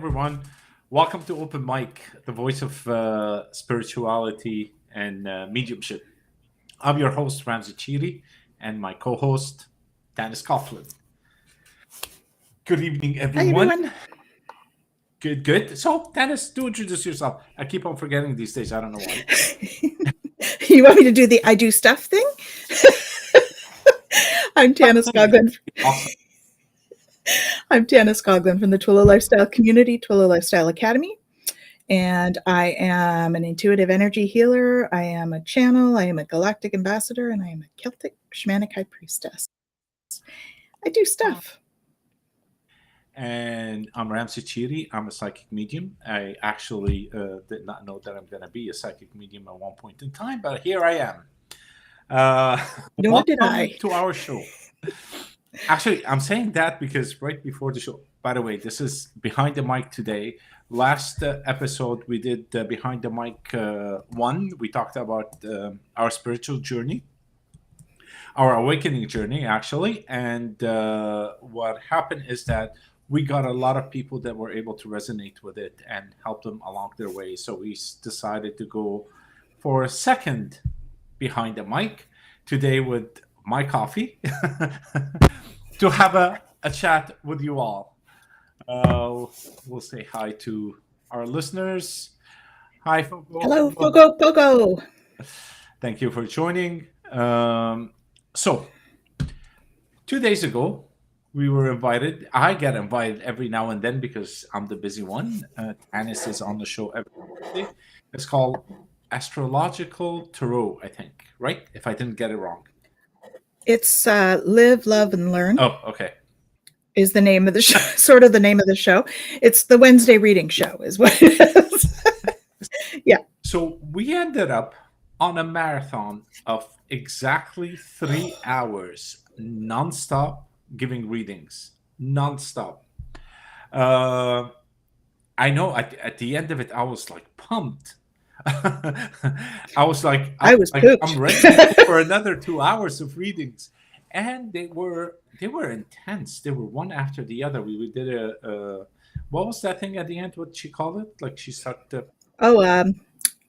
everyone. Welcome to Open Mic, the voice of spirituality and mediumship. I'm your host, Ramzi Chiri, and my co host, Tanys Coughlin. Good evening, Hi, everyone. everyone. Good, good. So, Tanys, do introduce yourself. I keep on forgetting these days. I don't know why. You want me to do the I do stuff thing? I'm Tanys Coughlin. Awesome. I'm Tanys Coughlin from the Twillo Lifestyle Community, Twillo Lifestyle Academy. And I am an intuitive energy healer. I am a channel. I am a galactic ambassador. And I am a Celtic shamanic high priestess. I do stuff. And I'm Ramzi Chiri. I'm a psychic medium. I actually did not know that I'm going to be a psychic medium at one point in time, but here I am. Nor did Welcome I. to our show. Actually, I'm saying that because right before the show, by the way, this is Behind the Mic today. Last episode, we did Behind the Mic 1. We talked about our spiritual journey, our awakening journey, actually. And what happened is that we got a lot of people that were able to resonate with it and help them along their way. So we decided to go for a second Behind the Mic today with my coffee to have a chat with you all. We'll say hi to our listeners. Hi, Fogo. Hello, Fogo, Fogo. Thank you for joining. So, 2 days ago, we were invited. I get invited every now and then because I'm the busy one. Tanys is on the show every day. It's called Astrological Tarot, I think, right? If I didn't get it wrong. It's Live, Love, and Learn. Oh, okay. Is the name of the show, sort of the name of the show. It's the Wednesday reading show is what it is. Yeah. So we ended up on a marathon of exactly 3 hours nonstop giving readings. Nonstop. I know at the end of it, I was like pumped. I was like, I was pooped. I'm ready to go for another 2 hours of readings. And they were intense. They were one after the other. We did what was that thing at the end? What she called it? Like she started.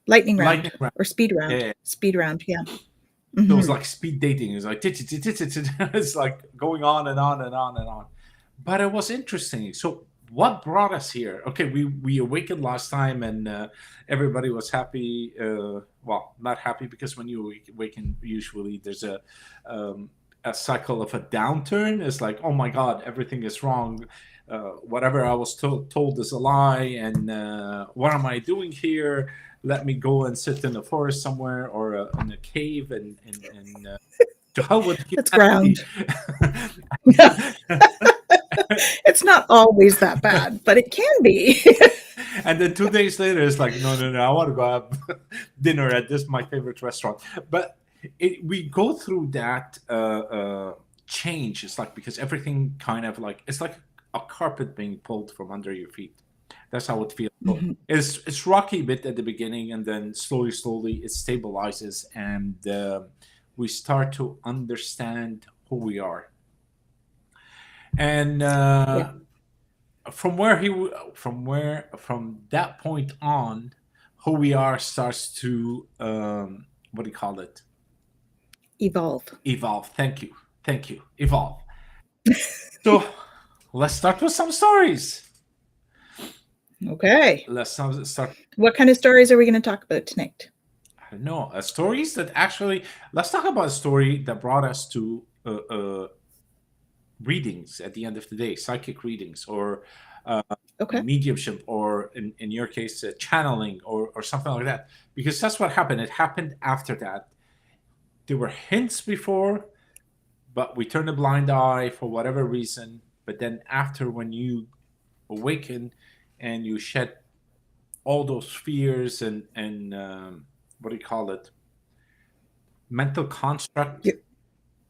Lightning round or speed round. Yeah. Speed round, yeah. It was like speed dating. It was like it's like going on and on and on and on. But it was interesting. So what brought us here? Okay, we awakened last time and everybody was happy. Well, not happy because when you awaken, usually there's a cycle of a downturn. It's like, oh my God, everything is wrong. Whatever I was told is a lie. And what am I doing here? Let me go and sit in the forest somewhere or in a cave and to hell with That's ground. It's not always that bad, but it can be. And then 2 days later, it's like, no, I want to go have dinner at this my favorite restaurant. But we go through that change. It's like because everything kind of like it's like a carpet being pulled from under your feet. That's how it feels. Mm-hmm. It's rocky a bit at the beginning, and then slowly it stabilizes, and we start to understand who we are. And from that point on, who we are starts to what do you call it? Evolve. Thank you. Evolve. So let's start with some stories. Okay. Let's start. What kind of stories are we going to talk about tonight? I don't know. Stories that actually. Let's talk about a story that brought us to readings at the end of the day, psychic readings, or mediumship, or in your case, channeling, or something like that. Because that's what happened. It happened after that. There were hints before, but we turned a blind eye for whatever reason. But then after, when you awaken and you shed all those fears and what do you call it? Mental construct,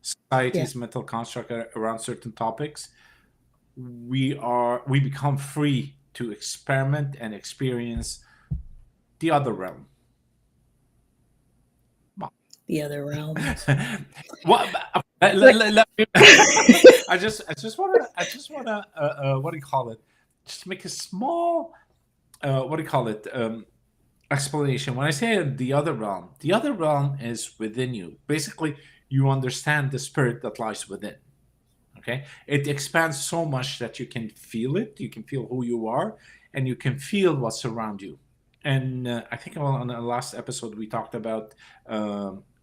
society's mental construct around certain topics. We become free to experiment and experience the other realm. The other realm. What? I just want to what do you call it? just to make a small, what do you call it, explanation. When I say the other realm is within you. Basically, you understand the spirit that lies within. Okay, it expands so much that you can feel it. You can feel who you are, and you can feel what's around you. And I think on the last episode we talked about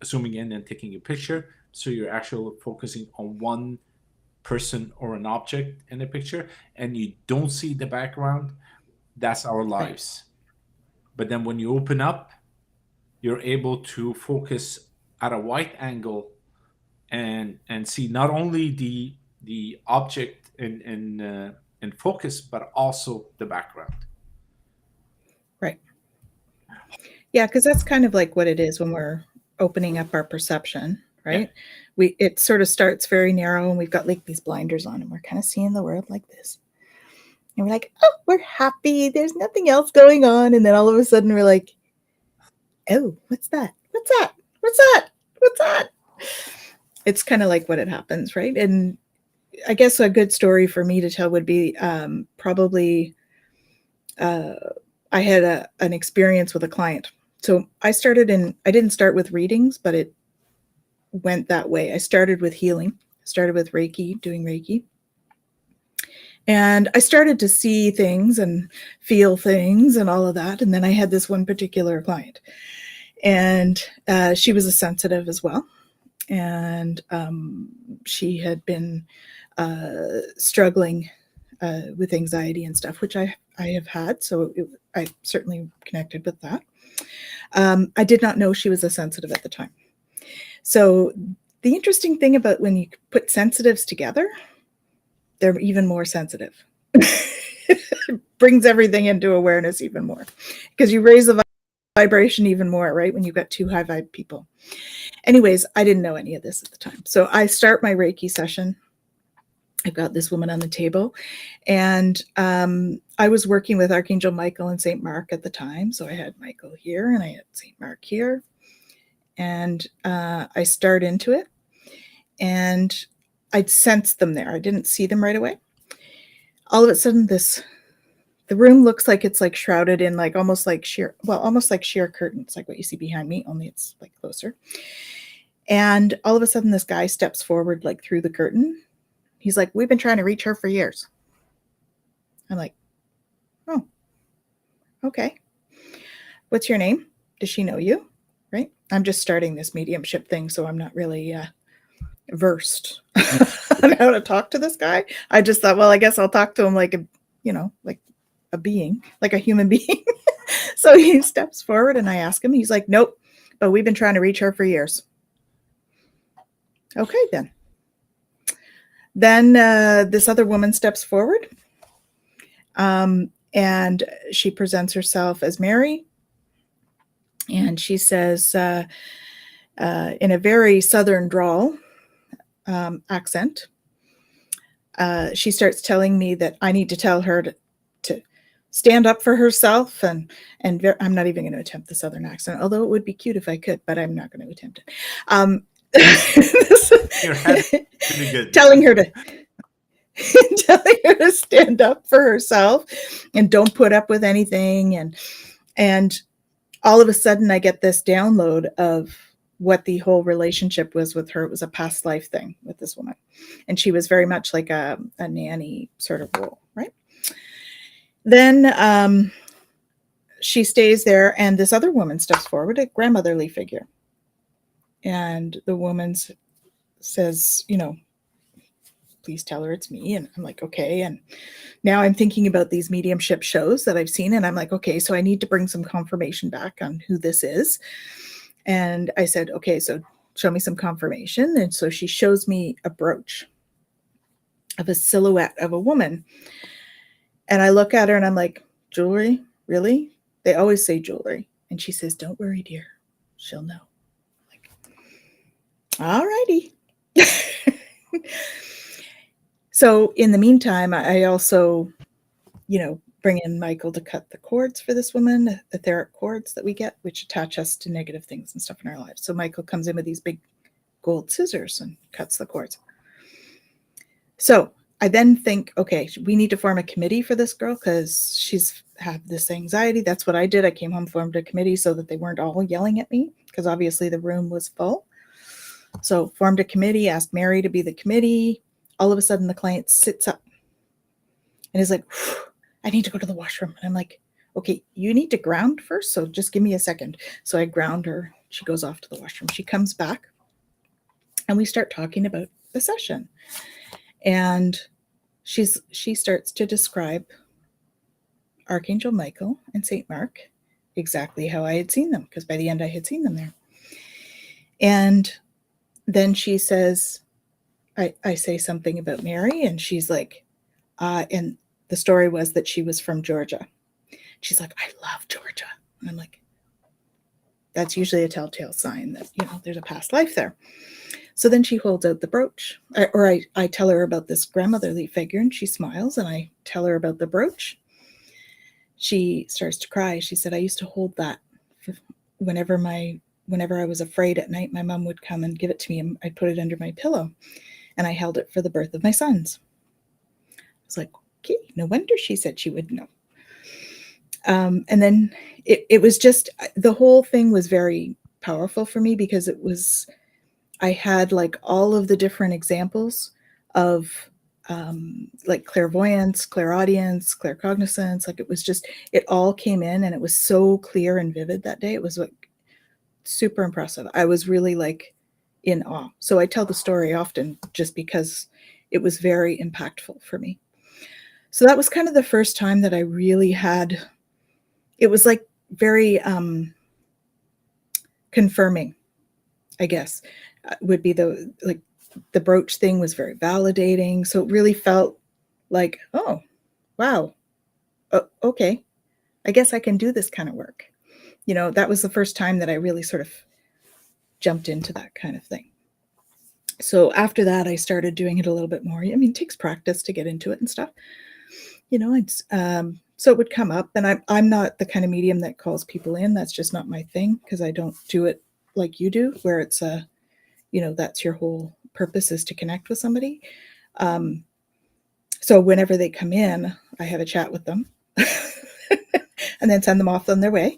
zooming in and taking a picture, so you're actually focusing on one person or an object in the picture, and you don't see the background. That's our Right. lives. But then when you open up, you're able to focus at a wide angle and see not only the object in focus, but also the background. Right. Yeah, because that's kind of like what it is when we're opening up our perception, Yeah. right? It sort of starts very narrow, and we've got like these blinders on, and we're kind of seeing the world like this. And we're like, oh, we're happy. There's nothing else going on. And then all of a sudden we're like, oh, what's that? What's that? What's that? What's that? It's kind of like what it happens, right? And I guess a good story for me to tell would be probably uh, I had an experience with a client. So I didn't start with readings, but it went that way. I started with healing, started with Reiki, doing Reiki. And I started to see things and feel things and all of that. And then I had this one particular client, and she was a sensitive as well. And she had been struggling with anxiety and stuff, which I have had. So I certainly connected with that. I did not know she was a sensitive at the time. So the interesting thing about when you put sensitives together, they're even more sensitive. It brings everything into awareness even more because you raise the vibration even more, right? When you've got two high vibe people. Anyways, I didn't know any of this at the time. So I start my Reiki session. I've got this woman on the table, and I was working with Archangel Michael and St. Mark at the time. So I had Michael here and I had St. Mark here. And I start into it, and I'd sensed them there. I didn't see them right away. All of a sudden, the room looks like it's like shrouded in like almost like sheer curtains, like what you see behind me, only it's like closer. And all of a sudden, this guy steps forward like through the curtain. He's like, we've been trying to reach her for years. I'm like, oh, okay. What's your name? Does she know you? Right? I'm just starting this mediumship thing, so I'm not really versed on how to talk to this guy. I just thought, well, I guess I'll talk to him like like a being, like a human being. So he steps forward and I ask him, he's like, nope, but we've been trying to reach her for years. Okay, then. Then this other woman steps forward, and she presents herself as Mary. And she says, in a very southern drawl accent, she starts telling me that I need to tell her to stand up for herself. And I'm not even going to attempt the southern accent, although it would be cute if I could, but I'm not going to attempt it. Your head really good. telling her to stand up for herself and don't put up with anything. And all of a sudden I get this download of what the whole relationship was with her. It was a past life thing with this woman. And she was very much like a nanny sort of role, right? Then she stays there, and this other woman steps forward, a grandmotherly figure. And the woman says, please tell her it's me. And I'm like, okay. And now I'm thinking about these mediumship shows that I've seen, and I'm like, okay, so I need to bring some confirmation back on who this is. And I said, okay, so show me some confirmation. And so she shows me a brooch of a silhouette of a woman. And I look at her and I'm like, jewelry? Really? They always say jewelry. And she says, don't worry, dear. She'll know. Like, all righty. So in the meantime, I also, bring in Michael to cut the cords for this woman, the etheric cords that we get, which attach us to negative things and stuff in our lives. So Michael comes in with these big gold scissors and cuts the cords. So I then think, okay, we need to form a committee for this girl because she's had this anxiety. That's what I did. I came home, formed a committee so that they weren't all yelling at me because obviously the room was full. So formed a committee, asked Mary to be the committee. All of a sudden, the client sits up and is like, I need to go to the washroom. And I'm like, okay, you need to ground first. So just give me a second. So I ground her. She goes off to the washroom. She comes back and we start talking about the session. And she starts to describe Archangel Michael and St. Mark exactly how I had seen them, because by the end I had seen them there. And then she says, I say something about Mary, and she's like, and the story was that she was from Georgia. She's like, I love Georgia. And I'm like, that's usually a telltale sign that, there's a past life there. So then she holds out the brooch, or I tell her about this grandmotherly figure, and she smiles, and I tell her about the brooch. She starts to cry. She said, I used to hold that whenever I was afraid at night. My mom would come and give it to me, and I'd put it under my pillow, and I held it for the birth of my sons. I was like, okay, no wonder she said she would know. And then it was just, the whole thing was very powerful for me because I had like all of the different examples of like clairvoyance, clairaudience, claircognizance. Like it all came in and it was so clear and vivid that day. It was like super impressive. I was really like in awe. So I tell the story often just because it was very impactful for me. So that was kind of the first time that I really had, it was like very confirming, I guess, would be the brooch thing was very validating. So it really felt like, oh, wow, okay, I guess I can do this kind of work. That was the first time that I really sort of jumped into that kind of thing. So after that, I started doing it a little bit more. I mean, it takes practice to get into it and stuff. So it would come up, and I'm not the kind of medium that calls people in. That's just not my thing, because I don't do it like you do, where it's that's your whole purpose, is to connect with somebody. So whenever they come in, I have a chat with them and then send them off on their way.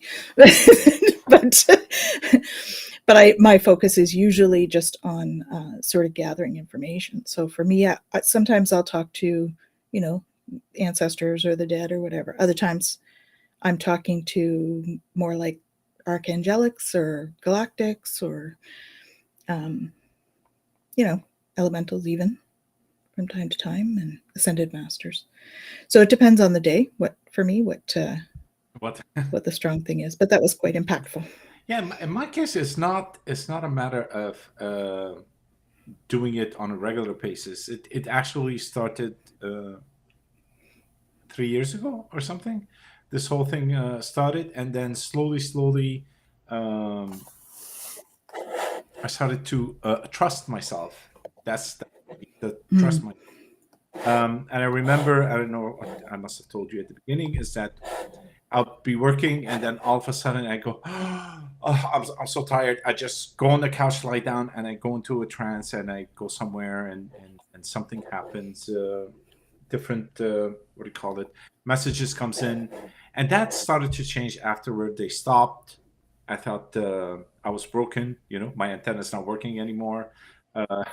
but my focus is usually just on sort of gathering information. So for me, sometimes I'll talk to, ancestors or the dead or whatever. Other times I'm talking to more like archangelics or galactics or, elementals even from time to time, and ascended masters. So it depends on the day, what what the strong thing is. But that was quite impactful. Yeah, in my case, it's not a matter of doing it on a regular basis. It actually started 3 years ago or something. This whole thing started, and then slowly, um, I started to trust myself. That's the trust Mm. myself. And I remember, I don't know, I must have told you at the beginning, is that I'll be working, and then all of a sudden I go, oh, I'm so tired. I just go on the couch, lie down, and I go into a trance, and I go somewhere, and something happens. Different, what do you call it? Messages comes in, and that started to change afterward. They stopped. I thought I was broken. My antenna's not working anymore. Uh,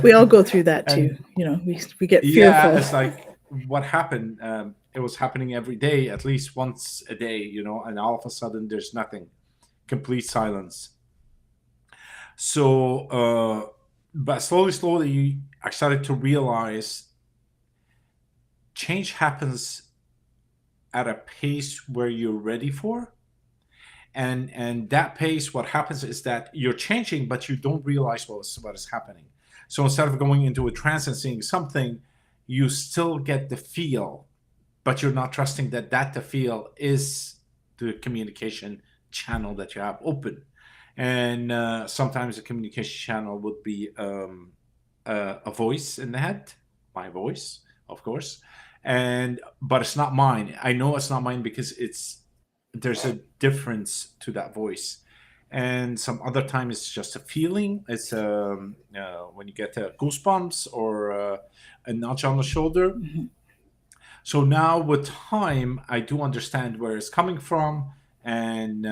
We all go through that too. and We get yeah, fearful. it's like what happened. It was happening every day, at least once a day, and all of a sudden there's nothing, complete silence. So, but slowly, I started to realize change happens at a pace where you're ready for. And that pace, what happens is that you're changing, but you don't realize what is happening. So instead of going into a trance and seeing something, you still get the feel, but you're not trusting that the feel is the communication channel that you have open. And sometimes the communication channel would be a voice in the head, my voice, of course, and but it's not mine. I know it's not mine because there's a difference to that voice. and some other time it's just a feeling. It's when you get goosebumps or a nudge on the shoulder. Mhm. So now with time, I do understand where it's coming from, and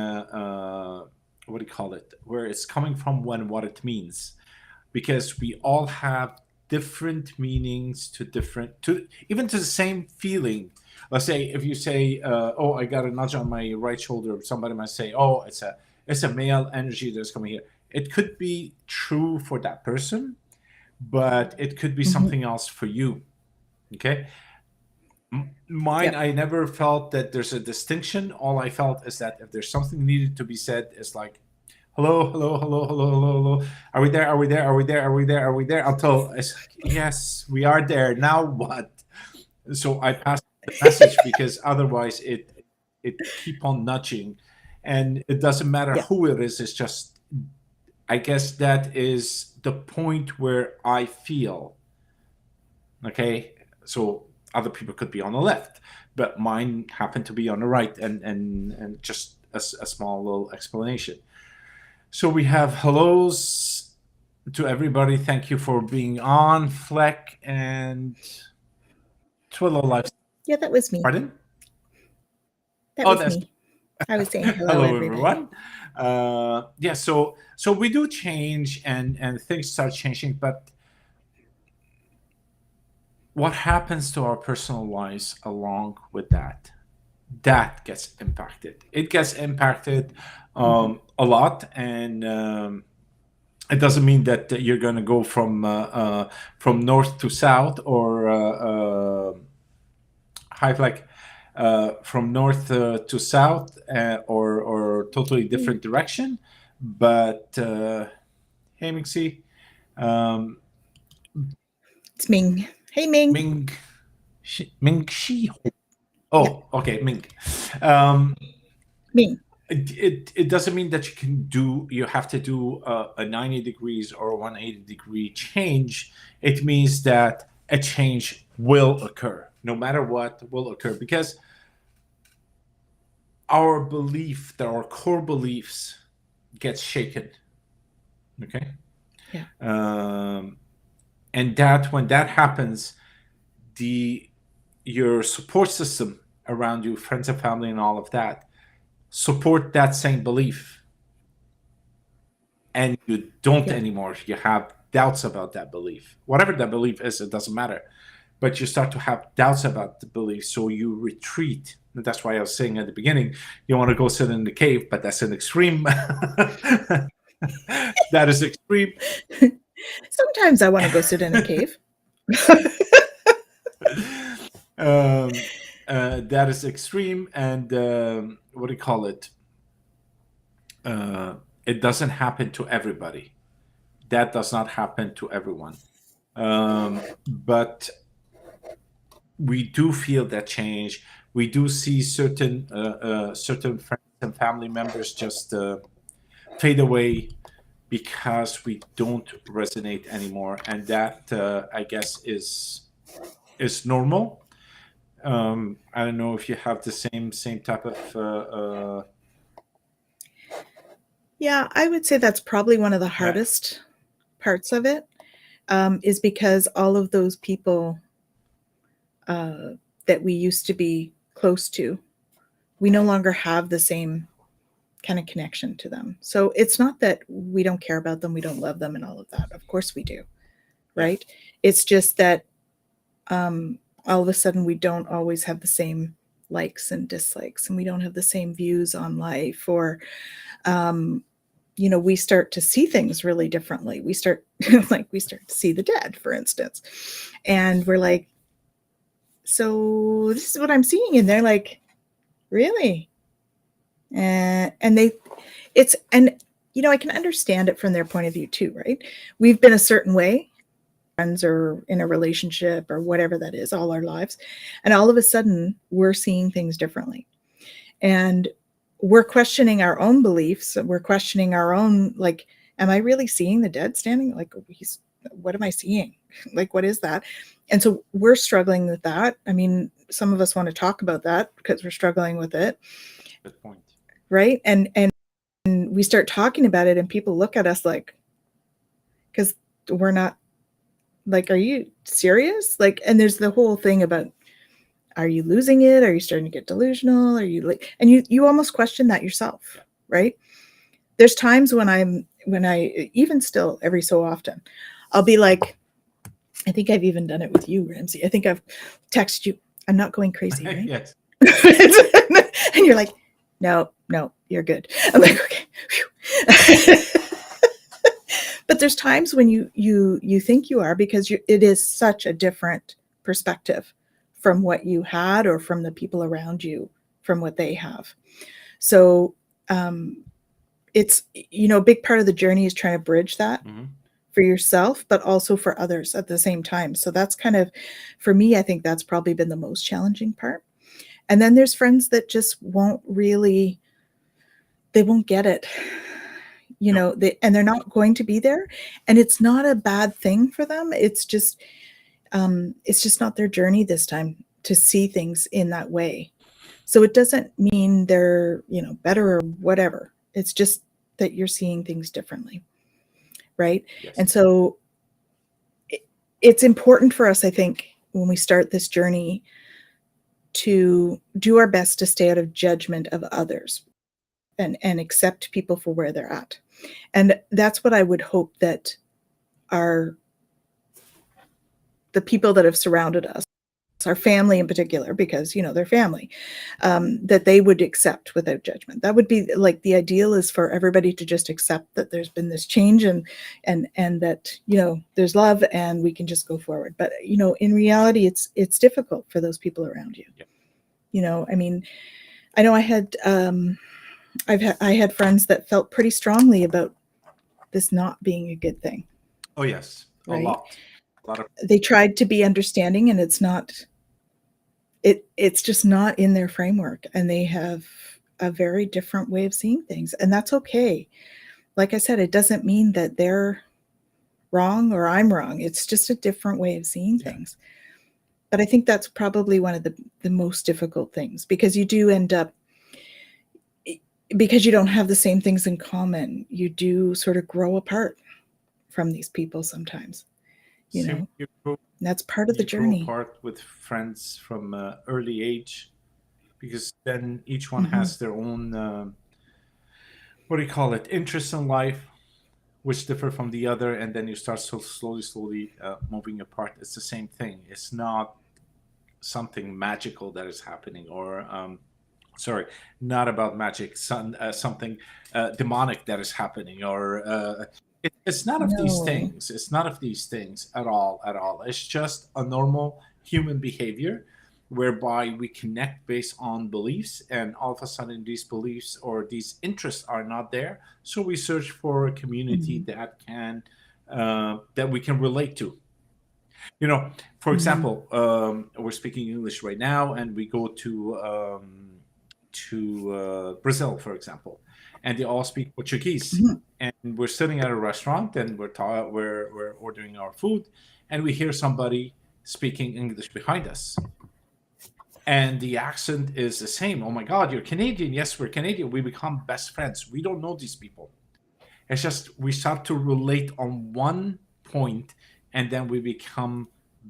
what do you call it? Where it's coming from, when what it means, because we all have different meanings to different, to even to the same feeling. Let's say if you say, "Oh, I got a nudge on my right shoulder," somebody might say, "Oh, it's a male energy that's coming here." It could be true for that person, but it could be Mhm. something else for you. Okay, mine, Yep. I never felt that there's a distinction. All I felt is that if there's something needed to be said, it's like, hello, hello, hello, hello, hello, hello. Are we there? Are we there? Are we there? Are we there? Are we there? Until it's like, yes, we are there. Now what? So I passed the message, because otherwise it keep on nudging, and it doesn't matter Yeah. who it is. It's just, I guess that is the point where I feel. Okay, so other people could be on the left, but mine happened to be on the right, and just a small little explanation. So we have hellos to everybody. Thank you for being on, Fleck and Twillo Life. Yeah, that was me. Pardon? That Oh, was that's me. I was saying hello, hello, everybody. everyone. Yeah, so we do change, and things start changing, but what happens to our personal lives along with that? That gets impacted. It gets impacted Mhm. a lot, and it doesn't mean that you're going to go from north to south, or high like from north to south, or totally Hey, different direction. But hey, Mixie, um, it's Ming. Hey, Ming. Ming, Ming Shi. Yeah, Oh, okay, Ming. Um, Ming. it doesn't mean that you have to do a 90 degrees or a 180-degree change. It means that a change will occur, no matter what will occur, because our belief, that our core beliefs, gets shaken. Okay. Yeah. um, and that when that happens, the your support system around you, friends and family and all of that, support that same belief, and you don't Yeah. anymore. You have doubts about that belief. Whatever that belief is, it doesn't matter. But you start to have doubts about the belief, so you retreat. And that's why I was saying at the beginning, you want to go sit in the cave, but that's an extreme. That is extreme. Sometimes I want to go sit in a cave. um, that is extreme, and what do you call it? Uh, it doesn't happen to everybody. That does not happen to everyone. But we do feel that change. We do see certain friends and family members just fade away, because we don't resonate anymore, and that I guess is normal. I don't know if you have the same type of Yeah, I would say that's probably one of the yeah. hardest parts of it, is because all of those people uh, that we used to be close to, we no longer have the same kind of connection to them. So it's not that we don't care about them, we don't love them, and all of that. Of course we do, Yeah. right? It's just that um, all of a sudden we don't always have the same likes and dislikes, and we don't have the same views on life, or um, we start to see things really differently. We start we start to see the dead, for instance, and we're like, so this is what I'm seeing, and they're like, really? And they it's and I can understand it from their point of view too, right? We've been a certain way, friends or in a relationship or whatever that is, all our lives, and all of a sudden we're seeing things differently, and we're questioning our own beliefs. We're questioning our own, like, am I really seeing the dead standing? Like, what am I seeing? Like, what is that? And so we're struggling with that. I mean, some of us want to talk about that because we're struggling with it, Good point. right? And we start talking about it and people look at us like, because we're not, like, are you serious? Like, and there's the whole thing about, are you losing it? Are you starting to get delusional? Are you like, and you almost question that yourself, right? There's times when I even still every so often, I'll be like, I think I've even done it with you, Ramsey. I think I've texted you, I'm not going crazy, right? Yes. And you're like, no, you're good. I'm like, okay. But there's times when you think you are, because it is such a different perspective from what you had, or from the people around you, from what they have. So it's, a big part of the journey is trying to bridge that for yourself, but also for others at the same time. So that's kind of, for me, I think that's probably been the most challenging part. And then there's friends that just won't get it, and they're not going to be there. And it's not a bad thing for them. It's just not their journey this time to see things in that way. So it doesn't mean they're, better or whatever. It's just that you're seeing things differently. Right. Yes. And so it's important for us, I think, when we start this journey, to do our best to stay out of judgment of others, and accept people for where they're at. And that's what I would hope that the people that have surrounded us, our family in particular, because they're family, that they would accept without judgment. That would be like, the ideal is for everybody to just accept that there's been this change, and that there's love, and we can just go forward. But in reality, it's difficult for those people around you. Yeah. I mean, I know I had friends that felt pretty strongly about this not being a good thing. Oh yes, right? A lot of. They tried to be understanding, and it's not. It's just not in their framework, and they have a very different way of seeing things, and that's okay. Like I said, it doesn't mean that they're wrong or I'm wrong. It's just a different way of seeing things. But I think that's probably one of the most difficult things, because you do end up, because you don't have the same things in common, you do sort of grow apart from these people sometimes. That's part of the journey. You grow apart with friends from early age, because then each one has their own, what do you call it, interests in life, which differ from the other, and then you start so slowly moving apart. It's the same thing. It's not something magical that is happening, or sorry, not about magic, something demonic that is happening, or it's none of these things. It's none of these things at all. It's just a normal human behavior, whereby we connect based on beliefs, and all of a sudden these beliefs or these interests are not there. So we search for a community that can that we can relate to. For example, we're speaking English right now, and we go to Brazil, for example, and they all speak Portuguese. And we're sitting at a restaurant, and we're ordering our food, and we hear somebody speaking English behind us, and the accent is the same. Oh my God, you're Canadian? Yes, we're Canadian. We become best friends. We don't know these people. It's just we start to relate on one point, and then we become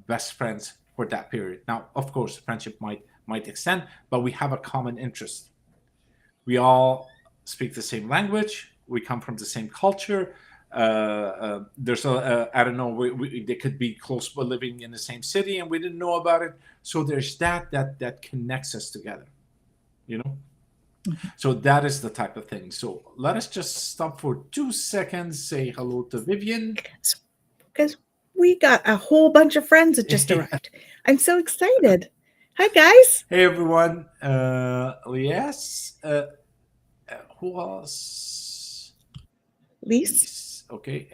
best friends for that period. Now, of course, friendship might extend, but we have a common interest. We all speak the same language. We come from the same culture. There's I don't know. They could be close by, living in the same city, and we didn't know about it. So there's that connects us together. So that is the type of thing. So let us just stop for 2 seconds, say hello to Vivian. Because we got a whole bunch of friends that just arrived. I'm so excited. Hi, guys. Hey, everyone. Yes. Who else? Lise. Okay.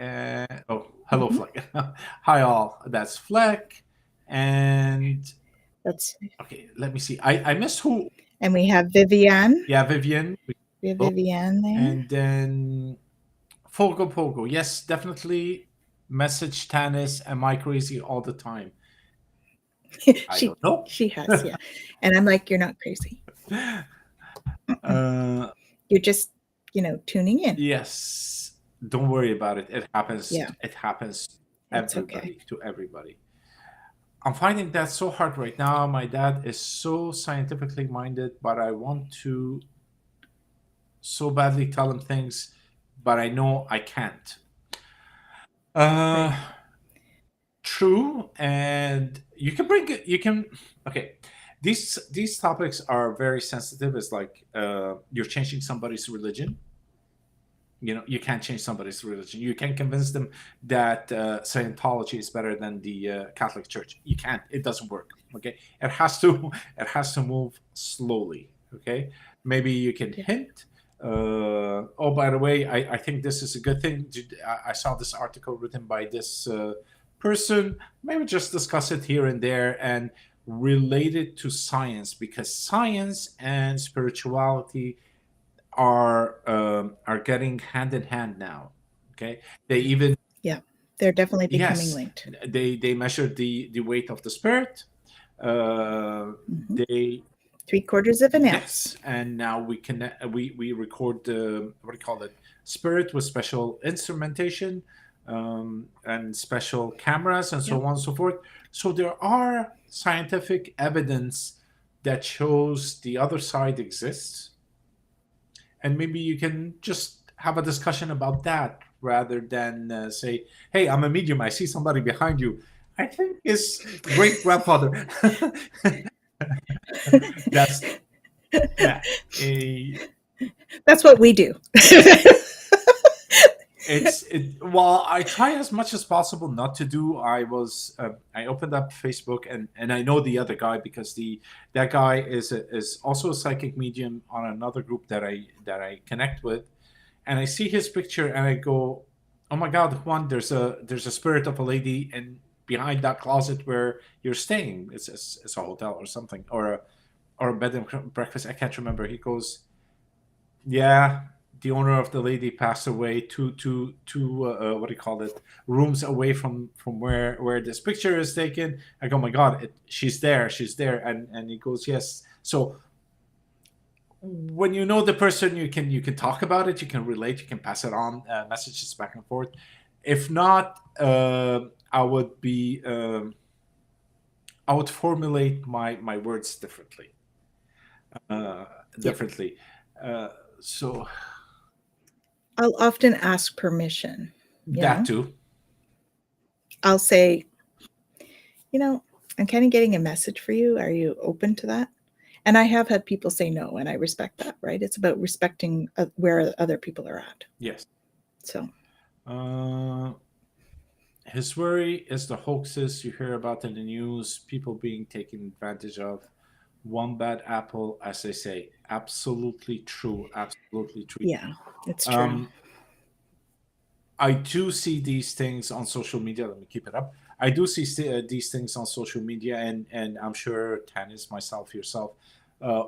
Hello, Fleck. Hi, all. That's Fleck. And that's okay. Let me see. I missed who. And we have Vivian. Yeah, Vivian. We have Vivian there. And then Pogo. Yes, definitely message Tanys. Am I crazy all the time? I don't know. She has, yeah. And I'm like, you're not crazy. You're just tuning in. Yes, don't worry about it. It happens. Yeah, It happens. it's okay. Everybody to everybody. I'm finding that so hard right now. My dad is so scientifically minded, but I want to so badly tell him things, but I know I can't. Right. Uh, True, and you can bring it. You can. Okay, these topics are very sensitive. It's like you're changing somebody's religion. You can't change somebody's religion. You can convince them that Scientology is better than the Catholic Church. You can't. It doesn't work. Okay, it has to. It has to move slowly. Okay, maybe you can Yeah. hint. Oh, by the way, I think this is a good thing. I saw this article written by this person. Maybe just discuss it here and there and relate it to science, because science and spirituality are getting hand in hand now. Okay, they even, Yeah. They're definitely becoming yes, linked. they measured the weight of the spirit. Hmm. They, 3/4 of an ounce. yes, and now we can we record the, what do you call it, spirit with special instrumentation, and special cameras and so Yep. on and so forth. So there are scientific evidence that shows the other side exists, and maybe you can just have a discussion about that rather than say, "Hey, I'm a medium. I see somebody behind you. I think it's great grandfather." That's, yeah. That's what we do. Well, I try as much as possible not to do. I opened up Facebook, and I know the other guy, because the that guy is also a psychic medium on another group that I connect with, and I see his picture and I go, "Oh my God, Juan! There's a spirit of a lady and behind that closet where you're staying. It's a hotel or something, or a bed and breakfast. I can't remember." He goes, "Yeah, the owner of the lady passed away two what do you call it, rooms away from where this picture is taken." I go, "Oh my God, she's there," and he goes, "Yes." So when you know the person, you can talk about it, you can relate, you can pass it on, messages back and forth. If not, I would formulate my words differently, uh, Yep. differently. Uh, so I'll often ask permission. You that know, too. I'll say, you know, I'm kind of getting a message for you. Are you open to that? And I have had people say no, and I respect that, right? It's about respecting where other people are at. Yes. So, Uh, his worry is the hoaxes you hear about in the news, people being taken advantage of. One bad apple, as they say. Absolutely true. Absolutely true. yeah, it's true. Um, I do see these things on social media. Let me keep it up. I do see these things on social media, and I'm sure Tannis, myself, yourself, uh,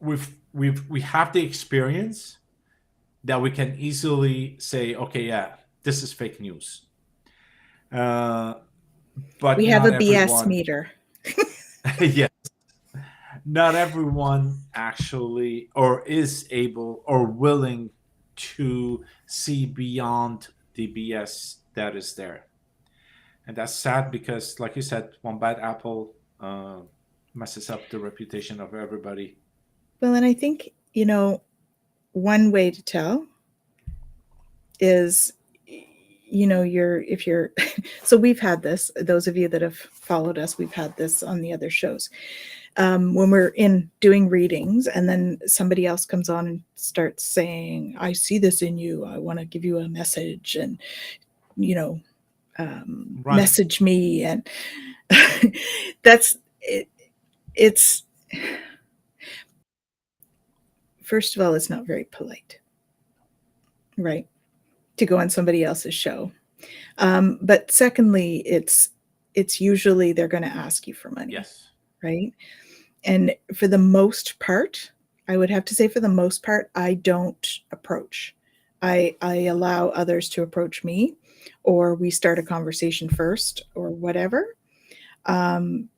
we have the experience that we can easily say, okay, yeah, this is fake news. Uh, but We have not a BS everyone. meter. Yes, not everyone actually or is able or willing to see beyond the BS that is there. And that's sad because, like you said, one bad apple messes up the reputation of everybody. Well, and I think, one way to tell is, you're if you're so we've had this, those of you that have followed us, we've had this on the other shows. When we're in doing readings and then somebody else comes on and starts saying, I see this in you, I want to give you a message, and you know Run. message me, and that's it, it's first of all, it's not very polite, right, to go on somebody else's show. But secondly, it's usually they're going to ask you for money, Yes. right? And for the most part, I would have to say, for the most part, I don't approach. I allow others to approach me, or we start a conversation first, or whatever, um,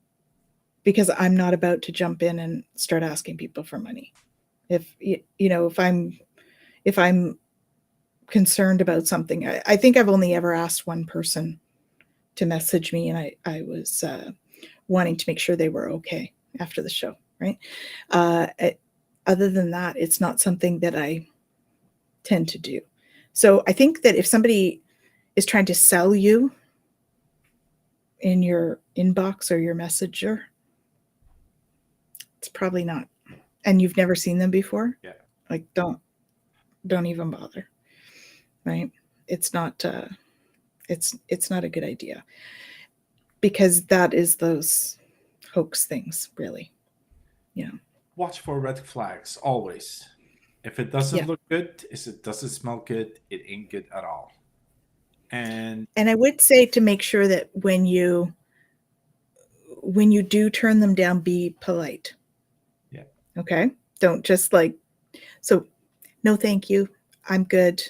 because I'm not about to jump in and start asking people for money. If if I'm if I'm concerned about something. I think I've only ever asked one person to message me, and I was wanting to make sure they were okay after the show, right? It, other than that, it's not something that I tend to do. So I think that if somebody is trying to sell you in your inbox or your messenger, it's probably not. And you've never seen them before, Yeah. like don't even bother, right? It's not it's not a good idea, because that is those hoax things, really. Yeah. Watch for red flags always. If it doesn't Yeah. look good, if it doesn't smell good, it ain't good at all. And And I would say to make sure that when you do turn them down, be polite. yeah. Okay? Don't just like, so no thank you. I'm good.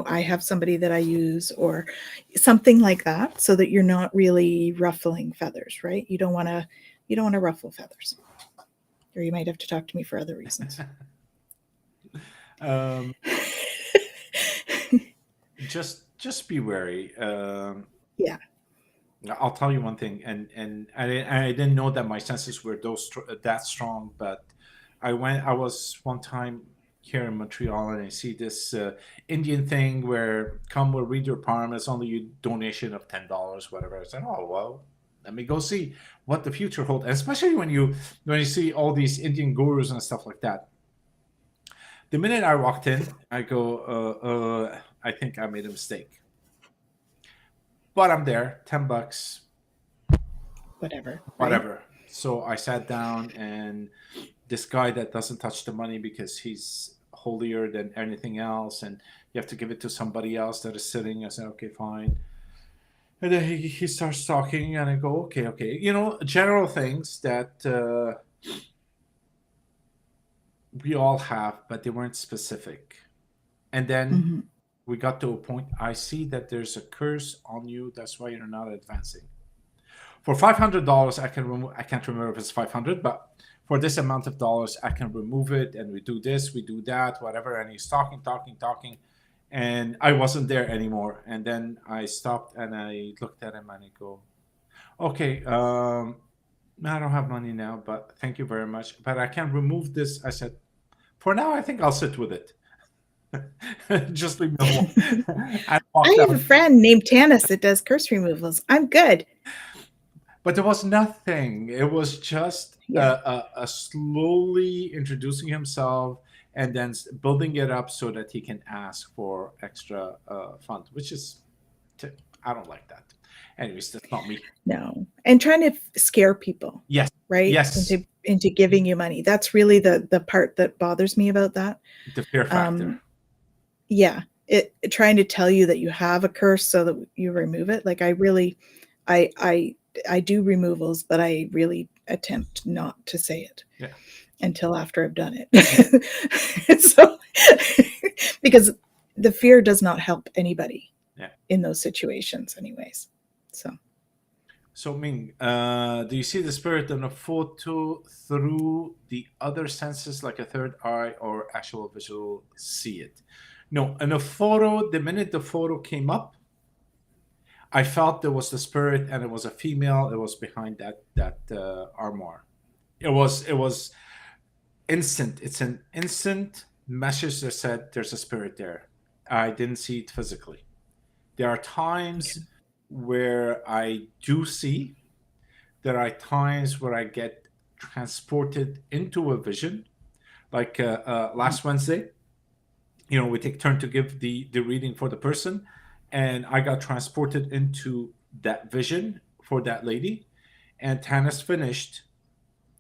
I have somebody that I use, or something like that, so that you're not really ruffling feathers, right? You don't want to ruffle feathers. Or you might have to talk to me for other reasons. um, just be wary. Yeah. I'll tell you one thing, and I didn't know that my senses were that strong, but I was one time here in Montreal, and I see this Indian thing where come we'll read your palm. It's only a donation of $10, whatever. I said, oh well, let me go see what the future holds. And especially when you see all these Indian gurus and stuff like that. The minute I walked in, I go, I think I made a mistake, but I'm there, $10, Whatever, right? whatever. So I sat down, and this guy that doesn't touch the money because he's holier than anything else, and you have to give it to somebody else that is sitting. I said, okay, fine. And then he starts talking, and I go, okay, okay. General things that we all have, but they weren't specific. And then Mm-hmm. we got to a point, I see that there's a curse on you. That's why you're not advancing. For $500, I can't remember if it's 500, but for this amount of dollars, I can remove it, and we do this, we do that, whatever. And he's talking, talking, talking, and I wasn't there anymore. And then I stopped, and I looked at him, and I go, okay, I don't have money now, but thank you very much, but I can remove this. I said, for now, I think I'll sit with it. Just leave me alone. I walked I have a out. friend named Tanys that does curse removals. I'm good. But there was nothing. It was just Yeah. a slowly introducing himself, and then building it up so that he can ask for extra fund, which is, t- I don't like that. Anyways, that's not me. No. And trying to scare people, Yes, right? yes, Into giving you money. That's really the part that bothers me about that. the fear factor. Um, yeah. It trying to tell you that you have a curse so that you remove it. Like, I I do removals, but I really attempt not to say it Yeah, until after I've done it. So because the fear does not help anybody yeah. in those situations anyways. So So, Ming, do you see the spirit in a photo through the other senses, like a third eye or actual visual see it? No, in a photo, the minute the photo came up, I felt there was the spirit, and it was a female. It was behind that armoire. It was instant. It's an instant message that said there's a spirit there. I didn't see it physically. There are okay. times where I do see. There are times where I get transported into a vision, like last Wednesday. We take turn to give the reading for the person, and I got transported into that vision for that lady, and Tannis finished,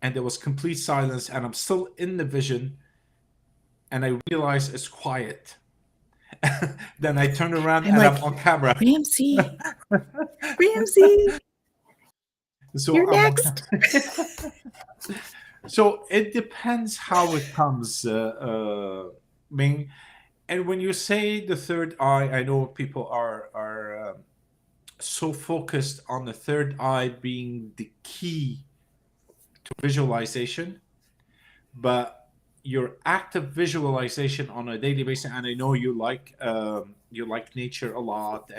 and there was complete silence, and I'm still in the vision, and I realize it's quiet. Then I turn around, I'm and like, I'm on camera. Ramsey, Ramsey, So you're I'm on next. camera. So it depends how it comes, Ming. And when you say the third eye, I know people are so focused on the third eye being the key to visualization, but your active visualization on a daily basis, and I know you like nature a lot,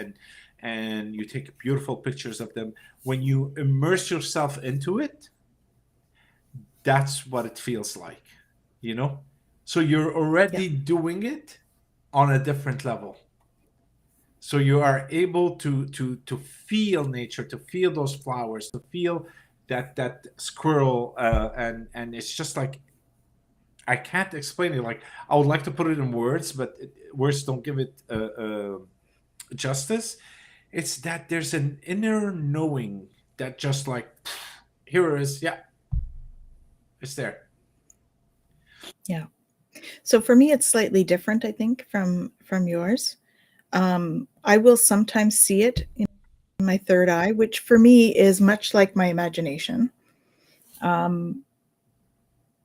and you take beautiful pictures of them. When you immerse yourself into it, that's what it feels like, you know. So you're Yeah. already doing it on a different level. So you are able to feel nature, to feel those flowers, to feel that squirrel, and it's just like I can't explain it. Like I would like to put it in words, but words don't give it justice. It's that there's an inner knowing that just like here it is, yeah, it's there. Yeah. So for me, it's slightly different, I think, from yours. I will sometimes see it in my third eye, which for me is much like my imagination. Um,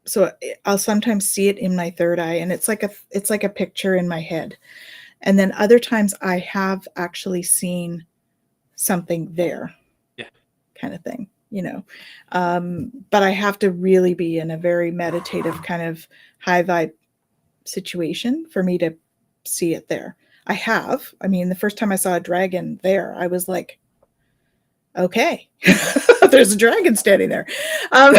so I'll sometimes see it in my third eye, and it's like a picture in my head. And then other times I have actually seen something there, Yeah, kind of thing, you know. But I have to really be in a very meditative kind of high vibe situation for me to see it there. I have. I mean, the first time I saw a dragon there, I was like, okay, there's a dragon standing there. Um,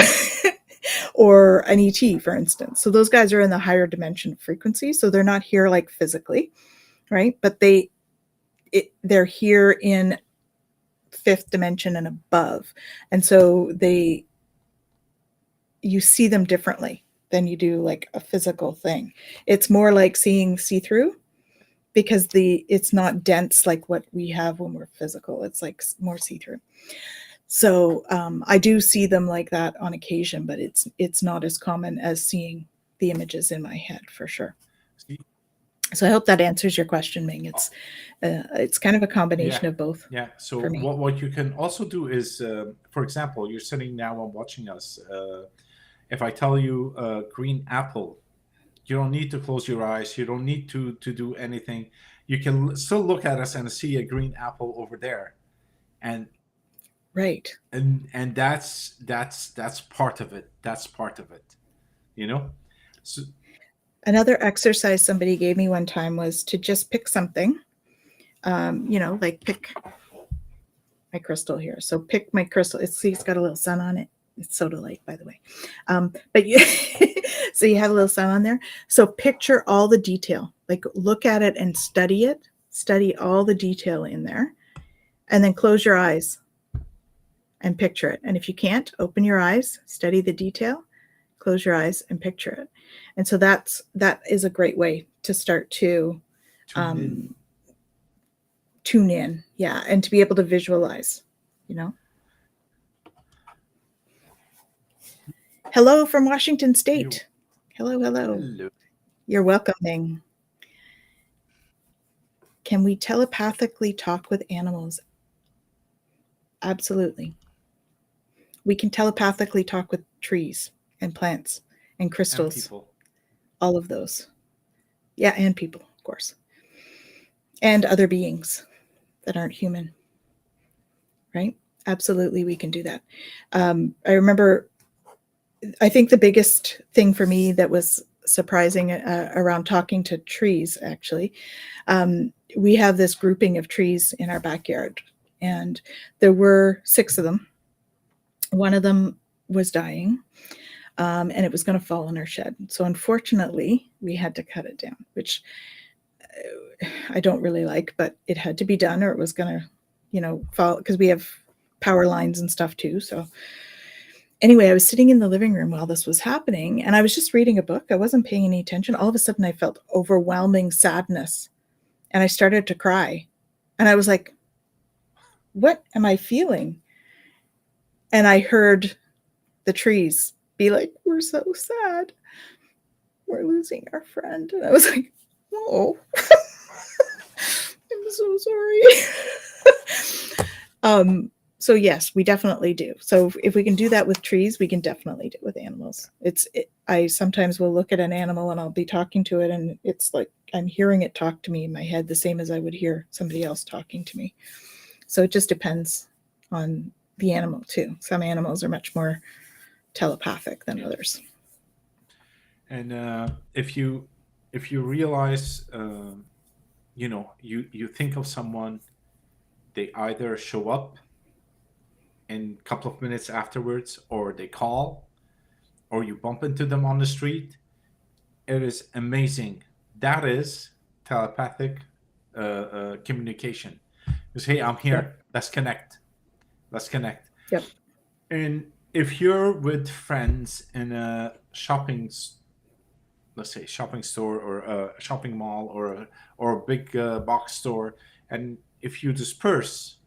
or an ET, for instance. So those guys are in the higher dimension frequency. So they're not here like physically, right? But they're here in fifth dimension and above. And so you see them differently than you do like a physical thing. It's more like seeing see-through because it's not dense like what we have when we're physical. It's like more see-through. So I do see them like that on occasion, but it's not as common as seeing the images in my head for sure. see, So I hope that answers your question, Ming. uh, It's kind of a yeah, combination of both yeah. So for me. what you can also do is, for example, you're sitting now and watching us. If I tell you green apple, you don't need to close your eyes. You don't need to do anything. You can still look at us and see a green apple over there, and Right. that's part of it. That's part of it. You know. So Another exercise somebody gave me one time was to just pick something, like pick my crystal here. So pick my crystal. It's got a little sun on it. It's soda light, by the way. But you, so you have a little sun on there. So picture all the detail. Like look at it and study it. Study all the detail in there, and then close your eyes and picture it. And if you can't, open your eyes, study the detail, close your eyes, and picture it. And so that is a great way to start to tune in. um, tune in, yeah, and to be able to visualize, you know. Hello from Washington You State. Hello, hello. hello. You're welcoming. Can we telepathically talk with animals? Absolutely. We can telepathically talk with trees and plants and And crystals, people. all of those. Yeah, and people, of course, and other beings that aren't human, right? Absolutely, we can do that. I remember, I think the biggest thing for me that was surprising around talking to trees, actually, we have this grouping of trees in our backyard, and there were 6 of them. One of them was dying, and it was going to fall on our shed. So unfortunately, we had to cut it down, which I don't really like, but it had to be done, or it was going to, fall because we have power lines and stuff too. So anyway, I was sitting in the living room while this was happening, and I was just reading a book. I wasn't paying any attention. All of a sudden, I felt overwhelming sadness, and I started to cry. And I was like, "What am I feeling?" And I heard the trees be like, "We're so sad. We're losing our friend." And I was like, "Oh, I'm so sorry." So yes, we definitely do. So if we can do that with trees, we can definitely do it with animals. I sometimes will look at an animal and I'll be talking to it, and it's like I'm hearing it talk to me in my head the same as I would hear somebody else talking to me. So it just depends on the animal too. Some animals are much more telepathic than Yeah. others. And if you realize, you think of someone, they either show up in a couple of minutes afterwards, or they call, or you bump into them on the street. It is amazing. That is telepathic communication. Just, hey, I'm Yep. here. Let's connect. Let's connect. Yep. And if you're with friends in let's say shopping store, or a shopping mall, or a big box store, and if you disperse,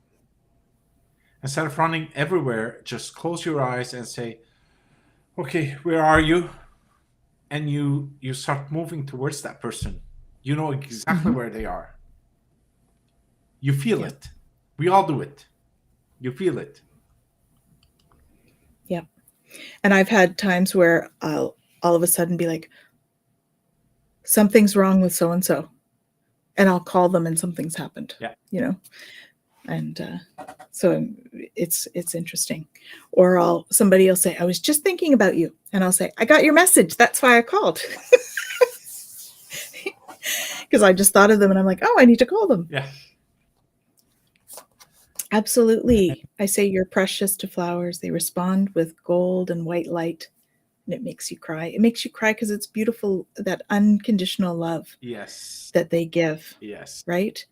instead of running everywhere, just close your eyes and say, "Okay, where are you?" And you start moving towards that person. You know exactly Hmm. where they are. You feel Yep. it. We all do it. You feel it. Yep. And I've had times where I'll all of a sudden be like, something's wrong with so and so, and I'll call them, and something's happened. Yeah. You know, and so it's interesting. Or somebody will say, I was just thinking about you, and I'll say, I got your message, that's why I called. Because I just thought of them, and I'm like, oh, I need to call them. Yeah. Absolutely. I say, you're precious to flowers, they respond with gold and white light, and it makes you cry. It makes you cry because it's beautiful, that unconditional love Yes. that they give. Yes. Right?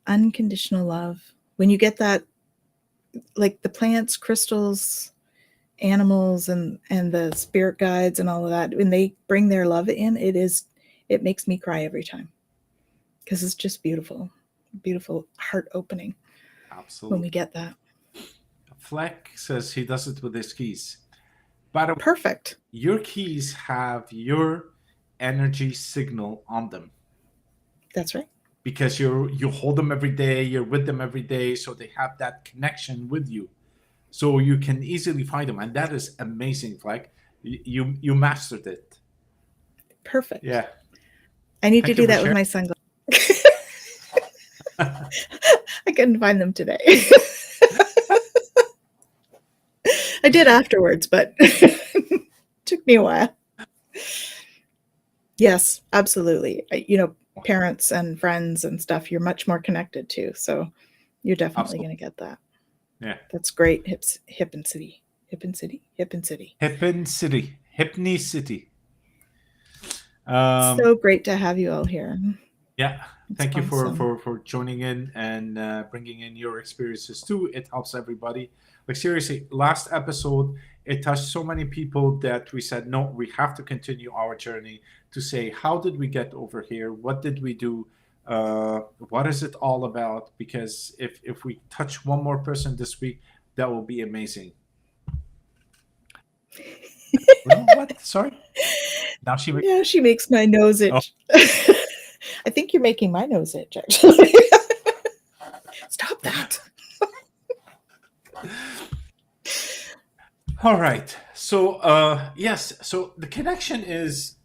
Unconditional love. When you get that, like the plants, crystals, animals, and the spirit guides and all of that, when they bring their love in, it makes me cry every time, because it's just beautiful, beautiful, heart opening when we Absolutely. get that. Fleck says he does it with his keys. By the way, Perfect. your keys have your energy signal on them, That's right. because you hold them every day, you're with them every day, so they have that connection with you. So you can easily find them, and that is amazing, Fleck. You mastered it. Perfect. Yeah. I need to Thank you do for that with sharing. my sunglasses. I couldn't find them today. I did afterwards, but took me a while. Yes, absolutely. Parents and friends and stuff, you're much more connected to. So you're definitely going Absolutely. to get that. Yeah. That's great. Hip and city. Hip and city. Hip and city. Hippin City. Hypney City. Um, So great to have you all here. yeah. It's Thank you awesome. for joining in and bringing in your experiences too. It helps everybody. Like, seriously, last episode, it touched so many people that we said, no, we have to continue our journey to say, how did we get over here? What did we do? What is it all about? Because if we touch one more person this week, that will be amazing. Well, what? Sorry. Now she. Yeah, she makes my nose Oh, itch. I think you're making my nose itch, actually. Stop that. all right. So, yes. So the connection is,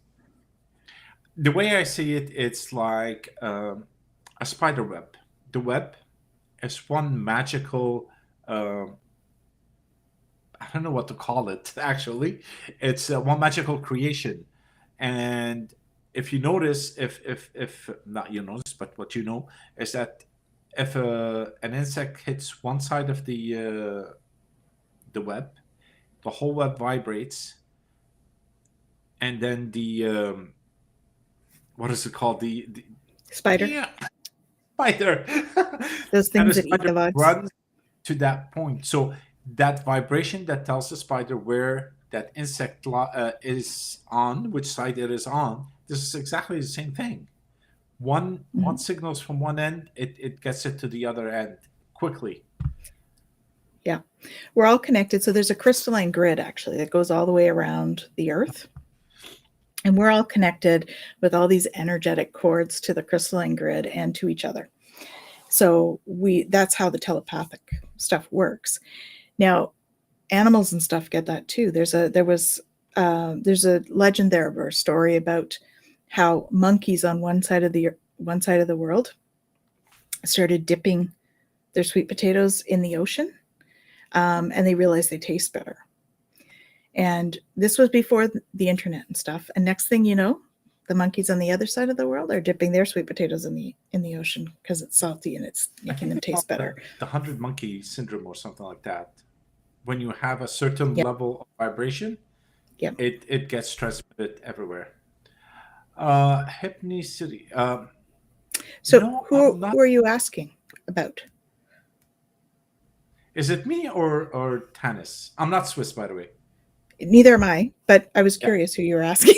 the way I see it. It's like a spider web. The web is one magical. um I don't know what to call it. Actually, it's one magical creation, and if you notice, if not you notice, but what you know is that if an insect hits one side of the web, the whole web vibrates, and then the what is it called, the Spider. yeah, spider, Those and the things that eat spider the bugs. runs to that point. So that vibration that tells the spider where that insect is on, which side it is on. This is exactly the same thing. One Mhm. signals from one end, it gets it to the other end quickly. Yeah. We're all connected. So there's a crystalline grid, actually, that goes all the way around the earth. And we're all connected with all these energetic cords to the crystalline grid and to each other. So that's how the telepathic stuff works. Now, animals and stuff get that too. There's a legend there, or a story about how monkeys on one side of the world started dipping their sweet potatoes in the ocean, and they realized they taste better. And this was before the internet and stuff. And next thing you know, the monkeys on the other side of the world are dipping their sweet potatoes in the ocean because it's salty and it's I making think them it's called taste better. the 100 monkey syndrome or something like that. When you have a certain Yep. level of vibration, Yep. it gets transmitted everywhere. Hypnicity. So No, I'm not. who are you asking about? Is it me or Tannis? I'm not Swiss, by the way. Neither am I, but I was Yeah. curious who you were asking.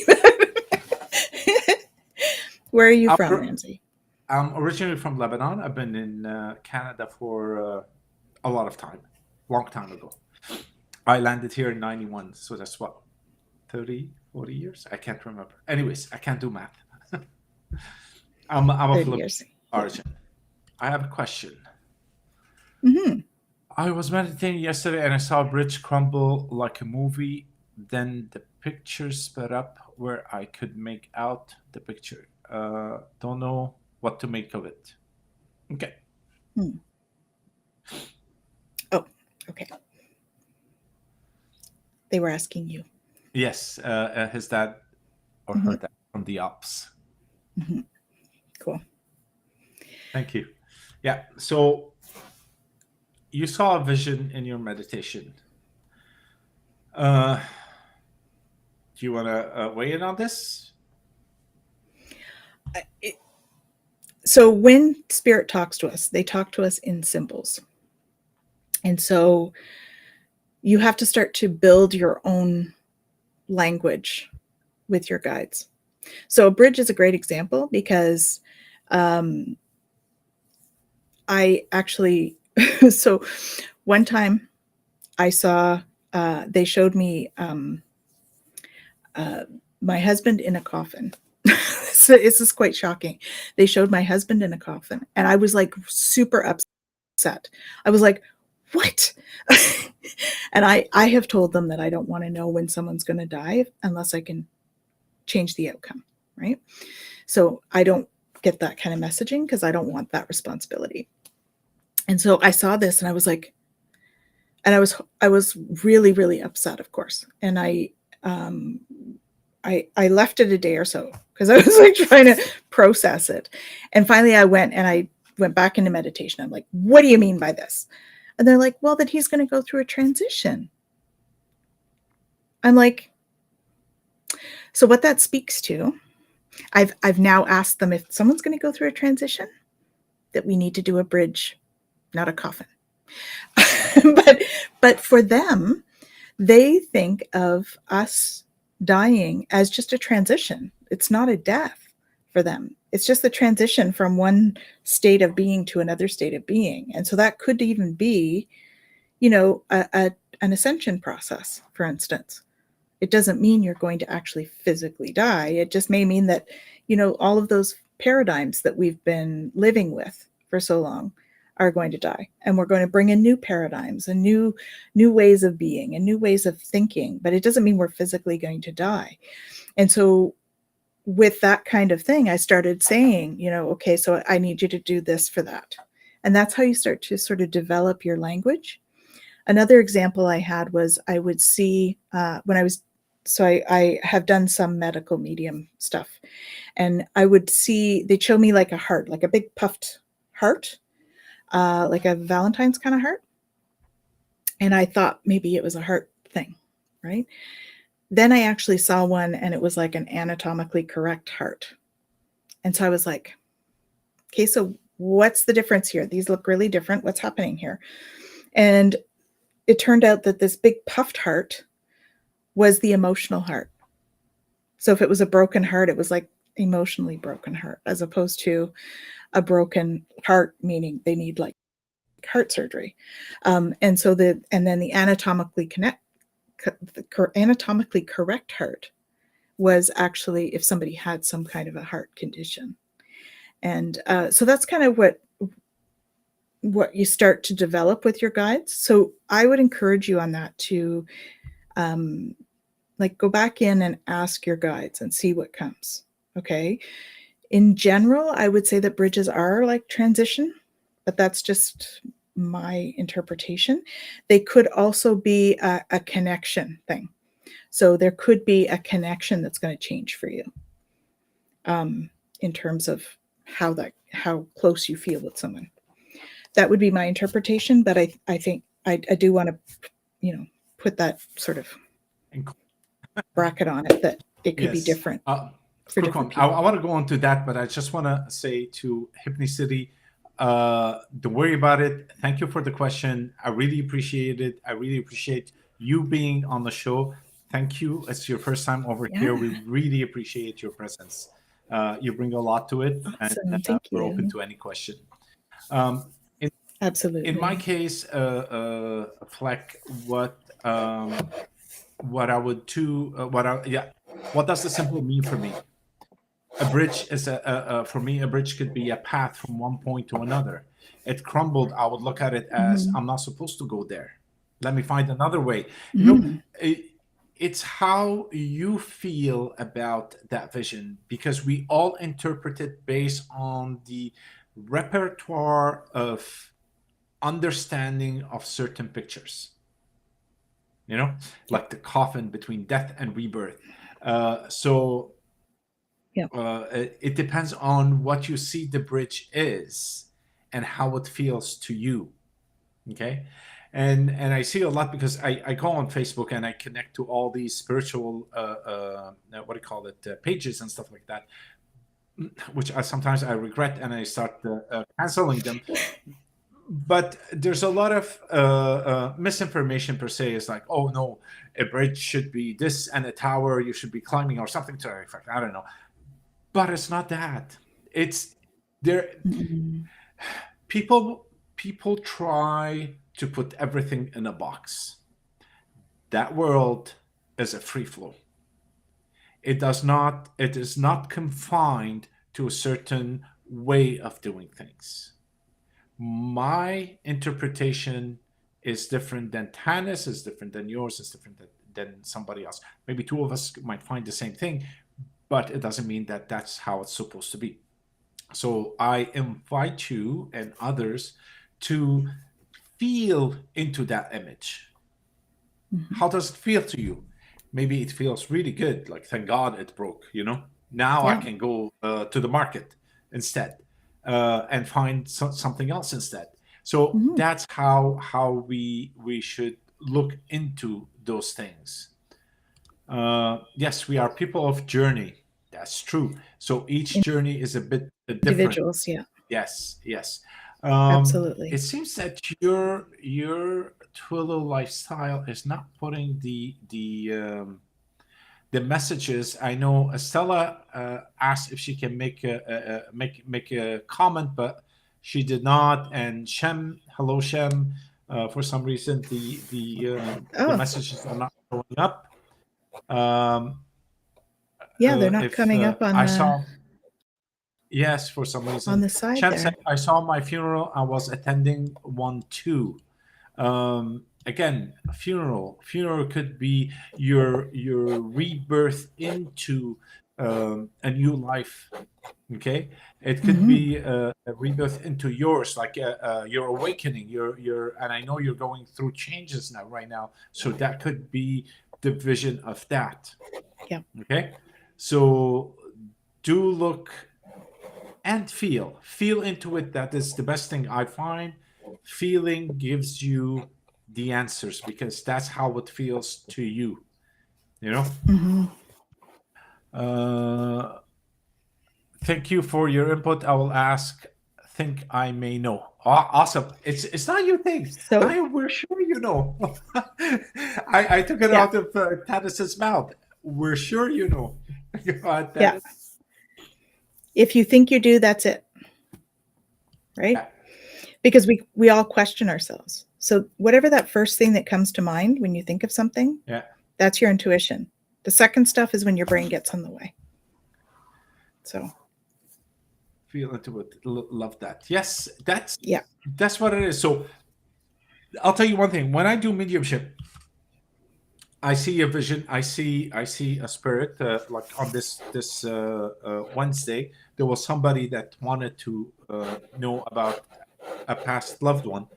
Where are you I'm, from, Ramsey? I'm originally from Lebanon. I've been in Canada for a lot of time, long time ago. I landed here in 91, so that's what, 30, 40 years? I can't remember. Anyways, I can't do math. I'm of 30 Lebanese years. Yeah. origin. I have a question. Hmm. I was meditating yesterday and I saw a bridge crumble like a movie. Then the picture sped up where I could make out the picture. Don't know what to make of it. Okay. Hmm. Oh, okay. They were asking you. Yes, his dad or her Hmm. dad from the ops. Hmm. Cool. Thank you. Yeah. So you saw a vision in your meditation. Uh, do you want to weigh in on this? So when spirit talks to us, they talk to us in symbols. And so you have to start to build your own language with your guides. So a bridge is a great example because um, I actually, so one time I saw, they showed me uh, my husband in a coffin. So this is quite shocking. They showed my husband in a coffin, and I was like super upset. I was like, what? And I have told them that I don't want to know when someone's going to die unless I can change the outcome, right? So I don't get that kind of messaging because I don't want that responsibility. And so I saw this and I was like, and I was really really upset, of course. And um, I left it a day or so because I was like trying to process it. And finally I went back into meditation. I'm like, what do you mean by this? And they're like, well, that he's going to go through a transition. I'm like, so what that speaks to, I've now asked them if someone's going to go through a transition, that we need to do a bridge, not a coffin. but but for them, they think of us dying as just a transition. It's not a death for them. It's just the transition from one state of being to another state of being. And so that could even be, an ascension process, for instance. It doesn't mean you're going to actually physically die. It just may mean that, all of those paradigms that we've been living with for so long are going to die, and we're going to bring in new paradigms and new ways of being and new ways of thinking, but it doesn't mean we're physically going to die. And so with that kind of thing, I started saying, okay, so I need you to do this for that. And that's how you start to sort of develop your language. Another example I had was I would see when I was, so I have done some medical medium stuff, and I would see, they'd show me like a heart, like a big puffed heart, like a Valentine's kind of heart. And I thought maybe it was a heart thing, right? Then I actually saw one and it was like an anatomically correct heart. And so I was like, okay, so what's the difference here? These look really different. What's happening here? And it turned out that this big puffed heart was the emotional heart. So if it was a broken heart, it was like emotionally broken heart, as opposed to a broken heart, meaning they need like heart surgery. And then the anatomically correct heart was actually if somebody had some kind of a heart condition. And so that's kind of what you start to develop with your guides. So I would encourage you on that to um, like go back in and ask your guides and see what comes. Okay. In general, I would say that bridges are like transition, but that's just my interpretation. They could also be a connection thing. So there could be a connection that's going to change for you, in terms of how close you feel with someone. That would be my interpretation, but I think I do want to, put that sort of bracket on it, that it could be Yes. different for Quick different one. I people. want to go into that, but I just want to say to Hypnicity, don't worry about it. Thank you for the question. I really appreciate it. I really appreciate you being on the show. Thank you. It's your first time over here. We Yeah. really appreciate your presence. You bring a lot to it, and Awesome. Thank we're open you. to any question. Um, in, in my Absolutely. case, Fleck, what I would do, what does the symbol mean for me? A bridge is for me, a bridge could be a path from one point to another. It crumbled. I would look at it as, Mm-hmm. I'm not supposed to go there. Let me find another way. Mm-hmm. It's how you feel about that vision, because we all interpret it based on the repertoire of understanding of certain pictures, Yep. like the coffin between death and rebirth. So Yep. it depends on what you see the bridge is and how it feels to you. Okay. And I see a lot because I go on Facebook and I connect to all these spiritual what do you call it, pages and stuff like that, which sometimes I regret and I start canceling them. But there's a lot of misinformation per se. Is like, oh no, a bridge should be this and a tower you should be climbing or something to that effect. I don't know, but it's not that. It's there. Mm-hmm. People try to put everything in a box. That world is a free flow. It is not confined to a certain way of doing things. My interpretation is different than Tannis, is different than yours, is different than somebody else. Maybe two of us might find the same thing, but it doesn't mean that that's how it's supposed to be. So I invite you and others to feel into that image. Mm-hmm. How does it feel to you? Maybe it feels really good, like thank God it broke, Now I Yeah. can go to the market instead and find something else instead. So Mm-hmm. that's how we should look into those things. Yes, we are people of journey. That's true. So each journey is a bit different. Individuals. Yeah. Yes, yes. Absolutely. It seems that your Twilio lifestyle is not putting the messages. I know Estella asked if she can make a comment, but she did not. And Shem, hello Shem. For some reason, the Oh, messages are not showing up. Um, yeah. They're not if coming up I saw, yes, for some on reason, the side Shem said, there. I saw my funeral. I was attending one too. Again, a funeral could be your rebirth into a new life. Okay, it could Mm-hmm. be a rebirth into yours, like your awakening, and I know you're going through changes now right now, so that could be the vision of that. Yeah. Okay, so do look and feel into it. That is the best thing I find. Feeling gives you the answers because that's how it feels to you, you know Mm-hmm. uh thank you for your input. I will ask, think I may know. Awesome. It's not your thing. So We're sure you know. I took it yeah, out of Tanis's mouth. We're sure you know. yeah. Tanis? If you think you do, that's it, right? Yeah, Because we all question ourselves. So whatever that first thing that comes to mind when you think of something, yeah. that's your intuition. The second stuff is when your brain gets in the way. So Feel into it. Love that. Yes, yeah. that's what it is. So I'll tell you one thing. When I do mediumship, I see a vision. I see a spirit. Like on this Wednesday, there was somebody that wanted to know about a past loved one,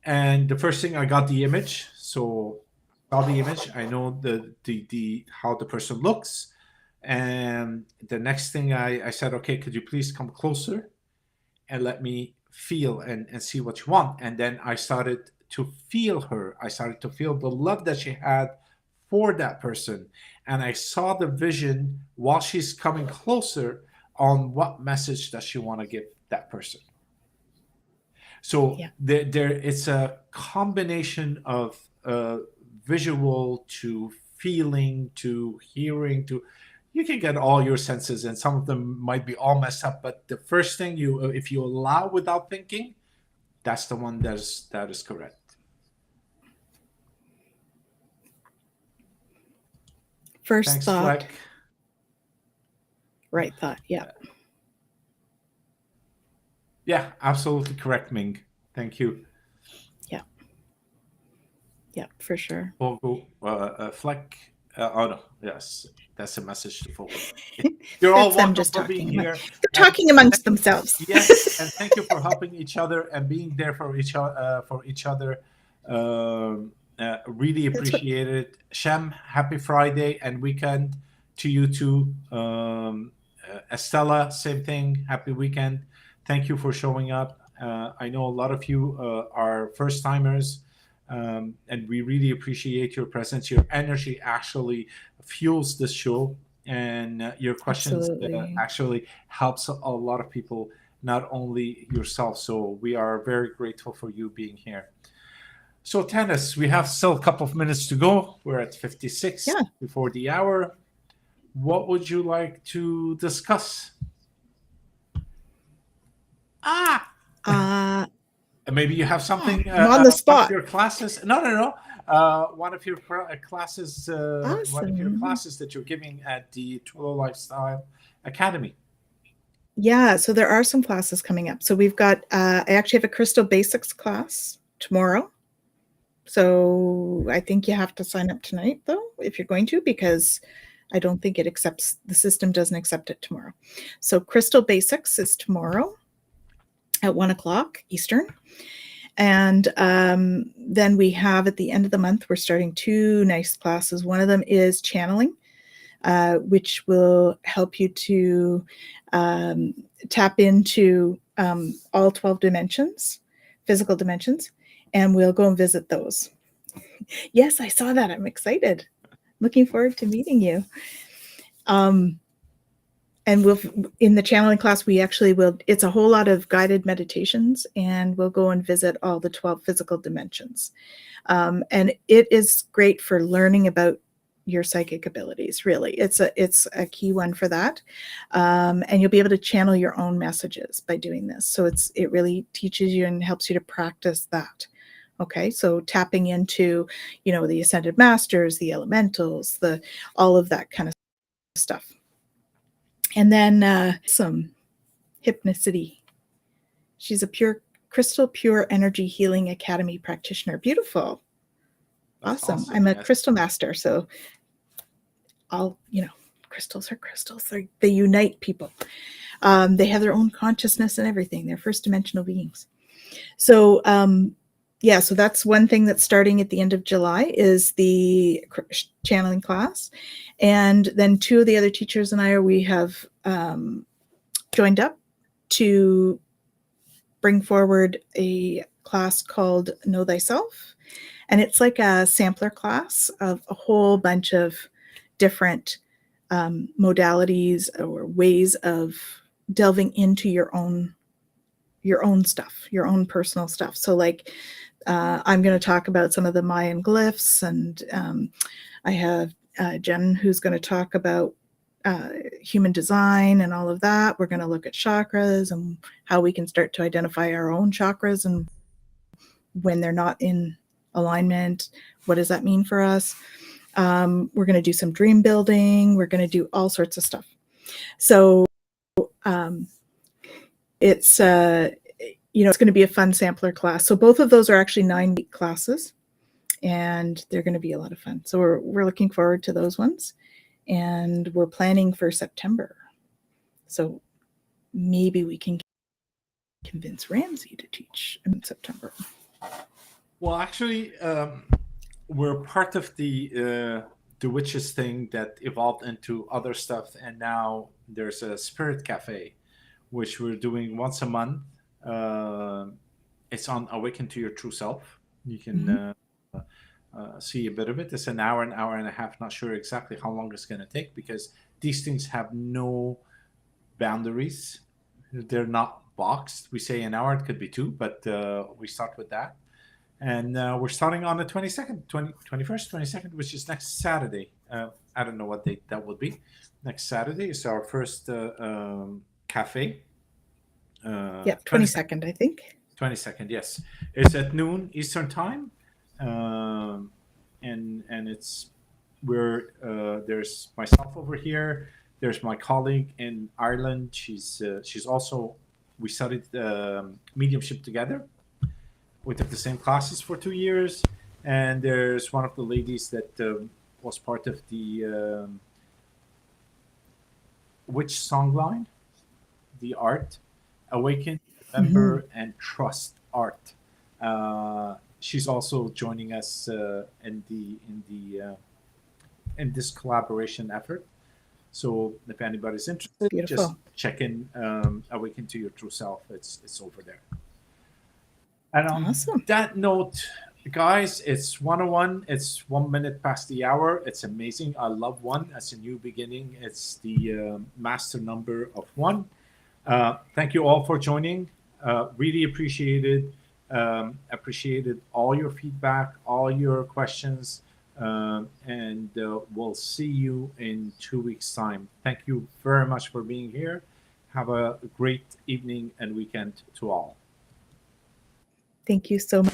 and the first thing I got the image. So saw the image. I know the how the person looks, and the next thing I said, okay, could you please come closer and let me feel and see what you want. And then I started to feel her. I started to feel the love that she had for that person. And I saw the vision while she's coming closer on what message does she want to give that person. So Yeah. there it's a combination of visual to feeling to hearing to you can get all your senses and some of them might be all messed up, but the first thing you if you allow without thinking, that's the one that is correct. First Thanks, thought, Fleck. right thought. Yeah. Yeah, absolutely correct, Ming. Thank you. Yeah. Yeah, for sure. Fogo, Fleck. Oh no, yes, that's a message to Fogo. You're all That's them welcome just for being talking about. here. They're And talking amongst thank, themselves. yes, and thank you for helping each other and being there for each other. Really That's what. appreciate it. Shem, happy Friday and weekend to you too. Estella, same thing. Happy weekend. Thank you for showing up. I know a lot of you are first timers, and we really appreciate your presence. Your energy actually fuels this show, and your questions Absolutely. actually helps a lot of people, not only yourself. So we are very grateful for you being here. So, Tannis, we have still a couple of minutes to go. We're at 56 Yeah. before the hour. What would you like to discuss? Ah, Uh, maybe you have something, I'm on the one of spot. your classes. No, no, no. One of your classes, one of your Awesome. classes that you're giving at the Twillo Lifestyle Academy. Yeah, so there are some classes coming up. So we've got, I actually have a Crystal Basics class tomorrow. So I think you have to sign up tonight, though, if you're going to, because I don't think the system doesn't accept it tomorrow. So Crystal Basics is tomorrow at 1 o'clock Eastern. And then we have at the end of the month, we're starting 2 nice classes. One of them is channeling, which will help you to tap into all 12 dimensions, physical dimensions, and we'll go and visit those. Yes, I saw that. I'm excited. Looking forward to meeting you. And we'll in the channeling class we actually will it's a whole lot of guided meditations and we'll go and visit all the 12 physical dimensions, and it is great for learning about your psychic abilities. Really, it's a key one for that, and you'll be able to channel your own messages by doing this. So it really teaches you and helps you to practice that. Okay, so tapping into the ascended masters, the elementals, the all of that kind of stuff. And then some Hypnicity. She's a pure energy healing academy practitioner. Beautiful. That's Awesome. awesome. I'm a Yes. crystal master, so crystals are crystals. They unite people. They have their own consciousness and everything. They're first dimensional beings. So yeah, so that's one thing that's starting at the end of July is the channeling class. And then 2 of the other teachers and we have joined up to bring forward a class called Know Thyself. And it's like a sampler class of a whole bunch of different modalities or ways of delving into your own stuff, your own personal stuff. So like I'm going to talk about some of the Mayan glyphs, and I have Jen who's going to talk about human design and all of that. We're going to look at chakras and how we can start to identify our own chakras and when they're not in alignment. What does that mean for us? We're going to do some dream building. We're going to do all sorts of stuff. So it's it's going to be a fun sampler class. So both of those are actually 9-week classes, and they're going to be a lot of fun. So we're looking forward to those ones, and we're planning for September. So maybe we can convince Ramzi to teach in September. Well, actually, we're part of the witches thing that evolved into other stuff, and now there's a spirit cafe, which we're doing once a month. Uh, it's on Awaken to Your True Self. You can Mhm. see a bit of it. It's an hour and a half. Not sure exactly how long it's going to take because these things have no boundaries. They're not boxed. We say an hour, it could be two, but we start with that. And we're starting on the 22nd, 21st, 22nd, which is next Saturday. I don't know what date that would be. Next Saturday is our first cafe. Yep, 22nd, 22nd, I think. 22nd, yes. It's at noon Eastern time. Um, and it's where there's myself over here. There's my colleague in Ireland. She's also, we studied mediumship together. We took the same classes for 2 years, and there's one of the ladies that was part of the Witch Songline, the art, Awaken, Mhm. Remember, and Trust art. She's also joining us in this collaboration effort. So if anybody's interested, just Beautiful. check in Awaken to Your True Self. It's over there. And on Awesome. that note, guys, it's 101. It's 1 minute past the hour. It's amazing. I love one as a new beginning. It's the master number of one. Thank you all for joining. Really appreciated. Appreciated all your feedback, all your questions, and we'll see you in 2 weeks' time. Thank you very much for being here. Have a great evening and weekend to all. Thank you so much.